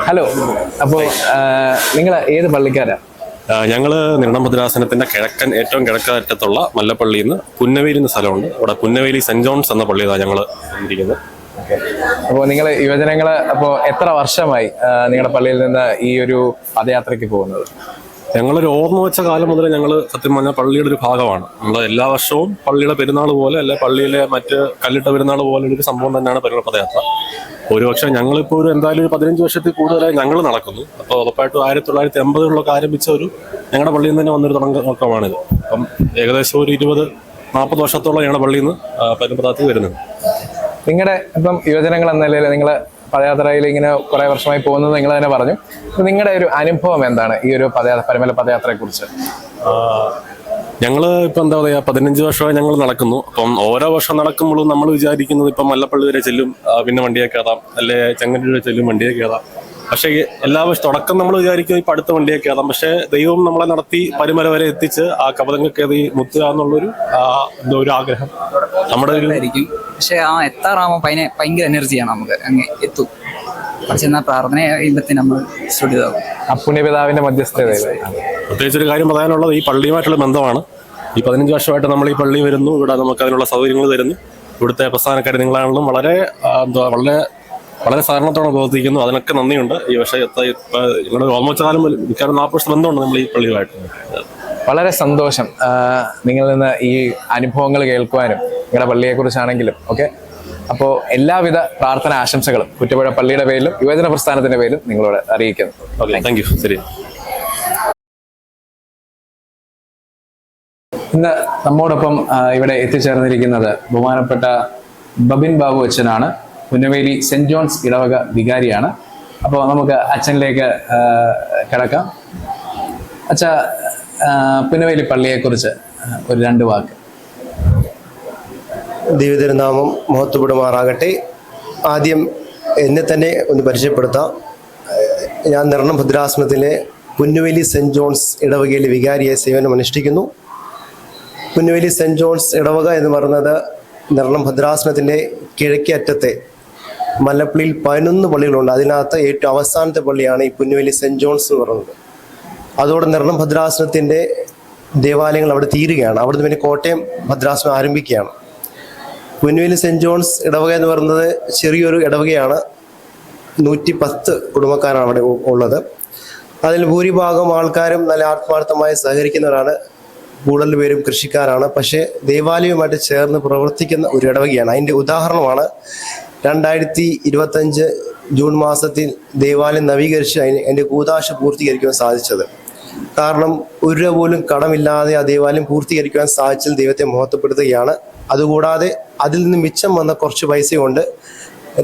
Hello. അപ്പോൾ നിങ്ങൾ ഏത് പള്ളിക്കാരാ? ഞങ്ങൾ നിർണഭദ്രാസനത്തിന്റെ ഏറ്റവും കിഴക്കറ്റത്തുള്ള മല്ലപ്പള്ളിയിൽ നിന്ന് പുന്നവേലി എന്ന സ്ഥലമുണ്ട്. അവിടെ പുന്നവേലി സെന്റ് ജോൺസ് എന്ന പള്ളിയിലാണ് ഞങ്ങൾ ഇരിക്കുന്നത്. അപ്പോൾ നിങ്ങൾ യുവജനങ്ങൾ അപ്പോൾ എത്ര വർഷമായി നിങ്ങളുടെ പള്ളിയിൽ നിന്ന് ഈ ഒരു പദയാത്രയ്ക്ക് പോകുന്നത്? ഞങ്ങളൊരു ഓർമ്മ വെച്ച കാലം മുതൽ ഞങ്ങൾ സത്യം പറഞ്ഞാൽ പള്ളിയുടെ ഒരു ഭാഗമാണ്. നമ്മൾ എല്ലാ വർഷവും പള്ളിയുടെ പെരുന്നാൾ പോലെ അല്ലെ പള്ളിയിലെ മറ്റ് കല്ലിട്ട പെരുന്നാൾ പോലെ ഒരു സംഭവം തന്നെയാണ് പെരുന്നാൾ പദയാത്ര. ഒരുപക്ഷെ ഞങ്ങളിപ്പോൾ എന്തായാലും ഒരു 15 വർഷത്തിൽ കൂടുതലായി ഞങ്ങൾ നടക്കുന്നു. അപ്പോൾ ഉറപ്പായിട്ടും 1980 ആരംഭിച്ച ഞങ്ങളുടെ പള്ളിയിൽ നിന്ന് തന്നെ വന്നൊരു തുടക്കമാണിത്. അപ്പം ഏകദേശം ഒരു 20-40 വർഷത്തോളം ഞങ്ങളുടെ പള്ളിയിൽ നിന്ന് പരമ്പരാത്തിൽ വരുന്നത്. നിങ്ങളുടെ ഇപ്പം യുവജനങ്ങൾ എന്ന നിലയിൽ നിങ്ങൾ പദയാത്രയിൽ ഇങ്ങനെ കുറെ വർഷമായി പോകുന്നത് നിങ്ങൾ തന്നെ പറഞ്ഞു. നിങ്ങളുടെ ഒരു അനുഭവം എന്താണ് ഈ ഒരു പരമല പദയാത്രയെ കുറിച്ച്? ഞങ്ങൾ ഇപ്പം എന്താ പറയുക 15 വർഷമായി ഞങ്ങൾ നടക്കുന്നു. അപ്പം ഓരോ വർഷം നടക്കുമ്പോഴും നമ്മൾ വിചാരിക്കുന്നത് ഇപ്പം മല്ലപ്പള്ളി വരെ ചെല്ലും, പിന്നെ വണ്ടിയെ കയറാം, അല്ലെ ചെങ്ങന്നൂർ വരെ ചെല്ലും വണ്ടിയെ കയറാം. പക്ഷേ എല്ലാ വർഷം തുടക്കം നമ്മൾ വിചാരിക്കും ഇപ്പം അടുത്ത വണ്ടിയെ കയറാം. പക്ഷേ ദൈവം നമ്മളെ നടത്തി പരുമല വരെ എത്തിച്ച് ആ കപതങ്ങൾ കയറി മുത്തുക എന്നുള്ളൊരു ഒരു ആഗ്രഹം നമ്മുടെ ആയിരിക്കും. പക്ഷെ എത്താറാകുമ്പോൾ ഭയങ്കര എനർജിയാണ്, നമുക്ക് അങ്ങ് എത്തും. പക്ഷെ എന്നാൽ പ്രാർത്ഥന ചെയ്യുമ്പോഴത്തേ നമ്മൾ ശ്രുതിതാവും. പുണ്യപിതാവിന്റെ മധ്യസ്ഥത. പ്രത്യേകിച്ചൊരു കാര്യം പറയാനുള്ളത് ഈ പള്ളിയുമായിട്ടുള്ള ബന്ധമാണ്. ഈ 15 വർഷമായിട്ട് നമ്മൾ ഈ പള്ളി വരുന്നു, ഇവിടെ നമുക്ക് അതിനുള്ള സൗകര്യങ്ങൾ തരുന്നു. ഇവിടുത്തെ പ്രസ്ഥാനക്കാർ നിങ്ങളാണെങ്കിലും വളരെ വളരെ സഹകരണത്തോടെ പ്രവർത്തിക്കുന്നു. അതിനൊക്കെ നന്ദിയുണ്ട്. ഈ വർഷത്തെ ഞങ്ങളുടെ ഓർമ്മ കാലം മിക്കവാറും 40 വർഷം ബന്ധമുണ്ട് നമ്മൾ ഈ പള്ളിയുമായിട്ട്. വളരെ സന്തോഷം നിങ്ങളിൽ നിന്ന് ഈ അനുഭവങ്ങൾ കേൾക്കുവാനും നിങ്ങളുടെ പള്ളിയെ കുറിച്ചാണെങ്കിലും ഒക്കെ. അപ്പോൾ എല്ലാവിധ പ്രാർത്ഥന ആശംസകളും കുറ്റപ്പുഴ പള്ളിയുടെ പേരിലും യുവജന പ്രസ്ഥാനത്തിന്റെ പേരിലും നിങ്ങളോട് അറിയിക്കുന്നു. Thank you. ശരി. ഇന്ന് നമ്മോടൊപ്പം ഇവിടെ എത്തിച്ചേർന്നിരിക്കുന്നത് ബഹുമാനപ്പെട്ട ബബിൻ ബാബു അച്ഛനാണ്. പുന്നവേലി സെന്റ് ജോൺസ് ഇടവക വികാരിയാണ്. അപ്പോൾ നമുക്ക് അച്ഛനിലേക്ക് കിടക്കാം. അച്ഛ, പുന്നവേലി പള്ളിയെക്കുറിച്ച് ഒരു 2 വാക്ക്. ദൈവതിരുനാമം മഹത്വപ്പെടുമാറാകട്ടെ. ആദ്യം എന്നെ തന്നെ ഒന്ന് പരിചയപ്പെടുത്താം. ഞാൻ നിർണം ഭദ്രാസനത്തിലെ പുന്നവേലി സെന്റ് ജോൺസ് ഇടവകയിലെ വികാരിയായി സേവനം അനുഷ്ഠിക്കുന്നു. പുന്നവേലി സെന്റ് ജോൺസ് ഇടവക എന്ന് പറയുന്നത് നിർണം ഭദ്രാസനത്തിൻ്റെ കിഴക്കേ അറ്റത്തെ മല്ലപ്പള്ളിയിൽ 11 പള്ളികളുണ്ട്. അതിനകത്ത് ഏറ്റവും അവസാനത്തെ പള്ളിയാണ് ഈ പുന്നവേലി സെന്റ് ജോൺസ് എന്ന് പറയുന്നത്. അതോടെ നിർണം ഭദ്രാസനത്തിൻ്റെ ദേവാലയങ്ങൾ അവിടെ തീരുകയാണ്. അവിടുന്ന് പിന്നെ കോട്ടയം ഭദ്രാസനം ആരംഭിക്കുകയാണ്. പുന്നവേലി സെന്റ് ജോൺസ് ഇടവക എന്ന് പറയുന്നത് ചെറിയൊരു ഇടവകയാണ്. 110 കുടുംബക്കാരാണ് അവിടെ ഉള്ളത്. അതിൽ ഭൂരിഭാഗം ആൾക്കാരും നല്ല ആത്മാർത്ഥമായി സഹകരിക്കുന്നവരാണ്. കൂടുതൽ പേരും കൃഷിക്കാരാണ്. പക്ഷേ ദേവാലയവുമായിട്ട് ചേർന്ന് പ്രവർത്തിക്കുന്ന ഒരു ഇടവകയാണ്. അതിൻ്റെ ഉദാഹരണമാണ് 2025 ജൂൺ മാസത്തിൽ ദേവാലയം നവീകരിച്ച് അതിൻ്റെ കൂദാശ പൂർത്തീകരിക്കുവാൻ സാധിച്ചത്. കാരണം 1 രൂപ പോലും കടമില്ലാതെ ആ ദേവാലയം പൂർത്തീകരിക്കുവാൻ സാധിച്ചതിൽ ദൈവത്തെ മഹത്വപ്പെടുത്തുകയാണ്. അതുകൂടാതെ അതിൽ നിന്ന് മിച്ചം വന്ന കുറച്ച് പൈസ കൊണ്ട്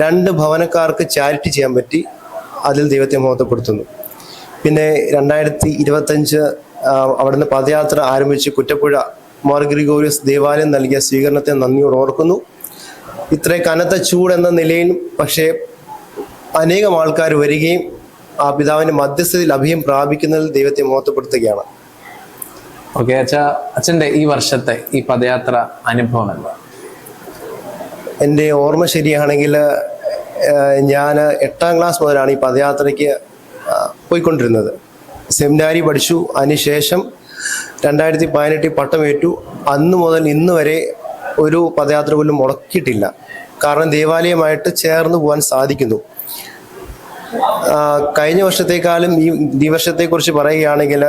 2 ഭവനക്കാർക്ക് ചാരിറ്റി ചെയ്യാൻ പറ്റി. അതിൽ ദൈവത്തെ മഹത്വപ്പെടുത്തുന്നു. പിന്നെ 2025 അവിടുന്ന് പദയാത്ര ആരംഭിച്ച് കുറ്റപ്പുഴ മാർ ഗ്രിഗോറിയസ് ദേവാലയം നൽകിയ സ്വീകരണത്തെ നന്ദിയോട് ഓർക്കുന്നു. ഇത്രയും കനത്ത ചൂട് എന്ന നിലയിൽ പക്ഷേ അനേകം ആൾക്കാർ വരികയും ആ പിതാവിൻ്റെ മധ്യസ്ഥതയിൽ അഭയം പ്രാപിക്കുന്നതിൽ ദൈവത്തെ മഹത്വപ്പെടുത്തുകയാണ്. ഓക്കെ അച്ഛാ, അച്ഛൻ്റെ ഈ വർഷത്തെ ഈ പദയാത്ര അനുഭവം എന്താ? എൻ്റെ ഓർമ്മ ശരിയാണെങ്കിൽ ഞാൻ 8ാം ക്ലാസ് മുതലാണ് ഈ പദയാത്രയ്ക്ക് പോയിക്കൊണ്ടിരുന്നത്. സെമിനാരി പഠിച്ചു. അതിനുശേഷം 2018 പട്ടമേറ്റു. അന്ന് മുതൽ ഇന്ന് വരെ ഒരു പദയാത്ര പോലും മുടക്കിയിട്ടില്ല. കാരണം ദേവാലയമായിട്ട് ചേർന്ന് പോകാൻ സാധിക്കുന്നു. കഴിഞ്ഞ വർഷത്തെക്കാളും ഈ വർഷത്തെക്കുറിച്ച് പറയുകയാണെങ്കിൽ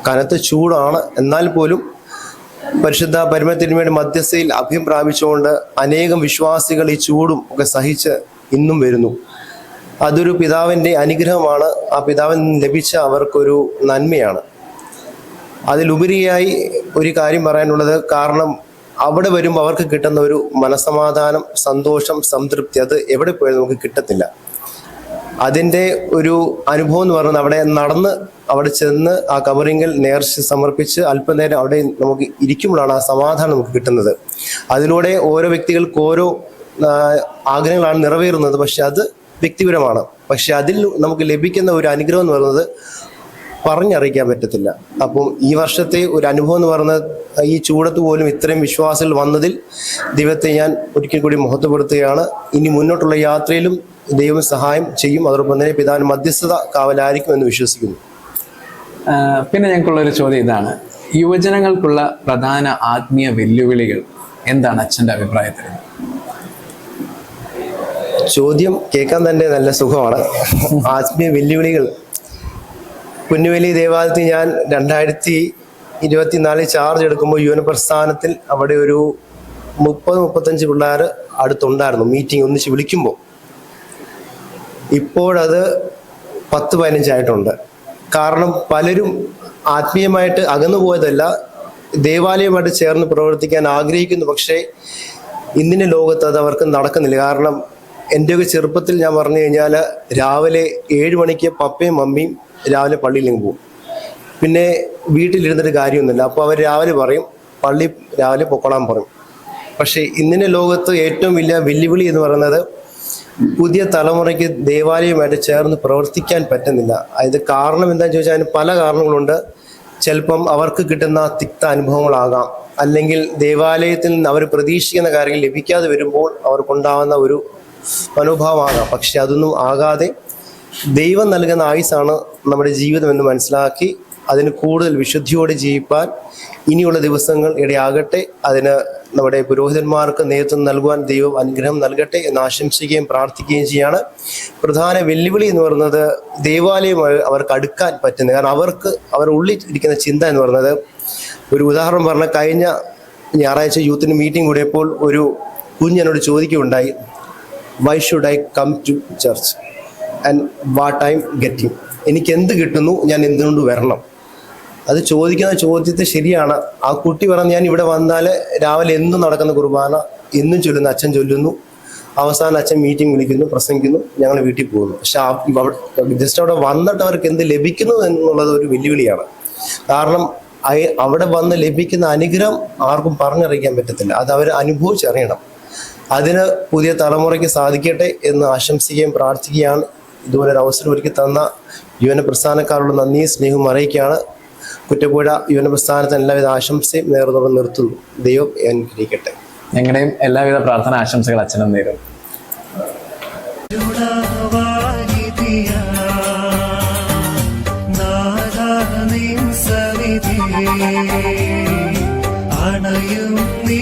കനത്ത ചൂടാണ്. എന്നാൽ പോലും പരിശുദ്ധ പരമതിരുമേനിയുടെ മധ്യസ്ഥയിൽ അഭയം പ്രാപിച്ചുകൊണ്ട് അനേകം വിശ്വാസികൾ ഈ ചൂടും ഒക്കെ സഹിച്ച് ഇന്നും വരുന്നു. അതൊരു പിതാവിൻ്റെ അനുഗ്രഹമാണ്. ആ പിതാവിൽ നിന്ന് ലഭിച്ച അവർക്കൊരു നന്മയാണ്. അതിലുപരിയായി ഒരു കാര്യം പറയാനുള്ളത്, കാരണം അവിടെ വരുമ്പോൾ അവർക്ക് കിട്ടുന്ന ഒരു മനസ്സമാധാനം, സന്തോഷം, സംതൃപ്തി അത് എവിടെ പോയാലും നമുക്ക് കിട്ടത്തില്ല. അതിൻ്റെ ഒരു അനുഭവം എന്ന് പറയുന്നത് അവിടെ ചെന്ന് ആ കബറിങ്കിൽ നേർച്ച സമർപ്പിച്ച് അല്പനേരം അവിടെ നമുക്ക് ഇരിക്കുമ്പോഴാണ് ആ സമാധാനം നമുക്ക് കിട്ടുന്നത്. അതിലൂടെ ഓരോ വ്യക്തികൾക്ക് ഓരോ ആഗ്രഹങ്ങളാണ് നിറവേറുന്നത്. പക്ഷെ അത് വ്യക്തിപരമാണ്. പക്ഷെ അതിൽ നമുക്ക് ലഭിക്കുന്ന ഒരു അനുഗ്രഹം എന്ന് പറയുന്നത് പറഞ്ഞറിയിക്കാൻ പറ്റത്തില്ല. അപ്പം ഈ വർഷത്തെ ഒരു അനുഭവം എന്ന് പറയുന്നത് ഈ ചൂടത്ത് പോലും ഇത്രയും വിശ്വാസികൾ വന്നതിൽ ദൈവത്തെ ഞാൻ ഒരിക്കൽ കൂടി മഹത്വപ്പെടുത്തുകയാണ്. ഇനി മുന്നോട്ടുള്ള യാത്രയിലും ദൈവം സഹായം ചെയ്യും. അതോടൊപ്പം തന്നെ പിതാവിന് മധ്യസ്ഥത കാവലായിരിക്കും എന്ന് വിശ്വസിക്കുന്നു. പിന്നെ ഞങ്ങൾക്കുള്ളൊരു ചോദ്യം ഇതാണ്: യുവജനങ്ങൾക്കുള്ള പ്രധാന ആത്മീയ വെല്ലുവിളികൾ എന്താണ് അച്ഛൻ്റെ അഭിപ്രായത്തിൽ? ചോദ്യം കേൾക്കാൻ തന്നെ നല്ല സുഖമാണ്. ആത്മീയ വെല്ലുവിളികൾ. പുന്നുവേലി ദേവാലയത്തിൽ ഞാൻ 2024 ചാർജ് എടുക്കുമ്പോൾ യുവന പ്രസ്ഥാനത്തിൽ അവിടെ ഒരു 30-35 പിള്ളേർ അടുത്തുണ്ടായിരുന്നു. മീറ്റിംഗ് ഒന്നിച്ച് വിളിക്കുമ്പോൾ ഇപ്പോഴത് 10-15 ആയിട്ടുണ്ട്. കാരണം പലരും ആത്മീയമായിട്ട് അകന്നു പോയതല്ല, ദേവാലയമായിട്ട് ചേർന്ന് പ്രവർത്തിക്കാൻ ആഗ്രഹിക്കുന്നു. പക്ഷേ ഇന്നിൻ്റെ ലോകത്ത് അത് അവർക്ക് നടക്കുന്നില്ല. കാരണം എൻ്റെയൊക്കെ ചെറുപ്പത്തിൽ ഞാൻ പറഞ്ഞു കഴിഞ്ഞാൽ രാവിലെ 7 മണിക്ക് പപ്പയും മമ്മിയും രാവിലെ പള്ളിയിലേക്ക് പോകും. പിന്നെ വീട്ടിലിരുന്നിട്ട് കാര്യമൊന്നുമില്ല. അപ്പോൾ അവർ രാവിലെ പറയും പള്ളി രാവിലെ പൊക്കോളാൻ പറയും. പക്ഷേ ഇന്നിൻ്റെ ലോകത്ത് ഏറ്റവും വലിയ വെല്ലുവിളി എന്ന് പറയുന്നത് പുതിയ തലമുറയ്ക്ക് ദേവാലയമായിട്ട് ചേർന്ന് പ്രവർത്തിക്കാൻ പറ്റുന്നില്ല. അത് കാരണം എന്താണെന്ന് ചോദിച്ചാൽ അതിന് പല കാരണങ്ങളുണ്ട്. ചിലപ്പം അവർക്ക് കിട്ടുന്ന തിക്ത അനുഭവങ്ങളാകാം, അല്ലെങ്കിൽ ദേവാലയത്തിൽ നിന്ന് അവർ പ്രതീക്ഷിക്കുന്ന കാര്യങ്ങൾ ലഭിക്കാതെ വരുമ്പോൾ അവർക്കുണ്ടാകുന്ന ഒരു മനോഭാവമാകാം. പക്ഷെ അതൊന്നും ആകാതെ ദൈവം നൽകുന്ന ആയുസ്സാണ് നമ്മുടെ ജീവിതം എന്ന് മനസ്സിലാക്കി അതിന് കൂടുതൽ വിശുദ്ധിയോടെ ജീവിപ്പാൻ ഇനിയുള്ള ദിവസങ്ങൾ ഇടയാകട്ടെ. അതിന് നമ്മുടെ പുരോഹിതന്മാർക്ക് നേതൃത്വം നൽകുവാൻ ദൈവം അനുഗ്രഹം നൽകട്ടെ എന്ന് ആശംസിക്കുകയും പ്രാർത്ഥിക്കുകയും ചെയ്യാണ്. പ്രധാന വെല്ലുവിളി എന്ന് പറയുന്നത് ദേവാലയമായി അവർക്ക് അടുക്കാൻ പറ്റുന്നത്. കാരണം അവർ ഉള്ളിൽ ഇരിക്കുന്ന ചിന്ത എന്ന് പറയുന്നത്, ഒരു ഉദാഹരണം പറഞ്ഞാൽ കഴിഞ്ഞ ഞായറാഴ്ച യൂത്തിന് മീറ്റിംഗ് കൂടിയപ്പോൾ ഒരു കുഞ്ഞെന്നോട് ചോദിക്കുകയുണ്ടായി, why should I come to church and what I am getting? എനിക്ക് എന്ത് കിട്ടുന്നു, ഞാൻ എന്തുകൊണ്ട് വരണം? അത് ചോദിക്കുന്ന ചോദ്യത്തെ ശരിയാണ്. ആ കുട്ടി പറഞ്ഞ്, ഞാൻ ഇവിടെ വന്നാൽ രാവിലെ എന്നും നടക്കുന്ന കുർബാന എന്നും ചൊല്ലുന്നു, അച്ഛൻ ചൊല്ലുന്നു, അവസാനം അച്ഛൻ മീറ്റിംഗ് വിളിക്കുന്നു, പ്രസംഗിക്കുന്നു, ഞങ്ങൾ വീട്ടിൽ പോകുന്നു. പക്ഷെ ജസ്റ്റ് അവിടെ വന്നിട്ട് അവർക്ക് എന്ത് ലഭിക്കുന്നു എന്നുള്ളത് ഒരു വെല്ലുവിളിയാണ്. കാരണം അവിടെ വന്ന് ലഭിക്കുന്ന അനുഗ്രഹം ആർക്കും പറഞ്ഞറിയിക്കാൻ പറ്റത്തില്ല. അത് അവർ അനുഭവിച്ചറിയണം. അതിന് പുതിയ തലമുറയ്ക്ക് സാധിക്കട്ടെ എന്ന് ആശംസിക്കുകയും പ്രാർത്ഥിക്കുകയാണ്. ഇതുപോലൊരു അവസരം ഒരുക്കി തന്ന യുവന പ്രസ്ഥാനക്കാരോട് നന്ദിയും സ്നേഹവും അറിയിക്കുകയാണ്. കുറ്റപ്പുഴ യുവന പ്രസ്ഥാനത്തിന് എല്ലാവിധ ആശംസയും നേർന്നോടെ നിർത്തുന്നു. ദൈവം അനുഗ്രഹിക്കട്ടെ. ഞങ്ങളുടെയും എല്ലാവിധ പ്രാർത്ഥന ആശംസകൾ അച്ഛനും നേരും. അണയും നീ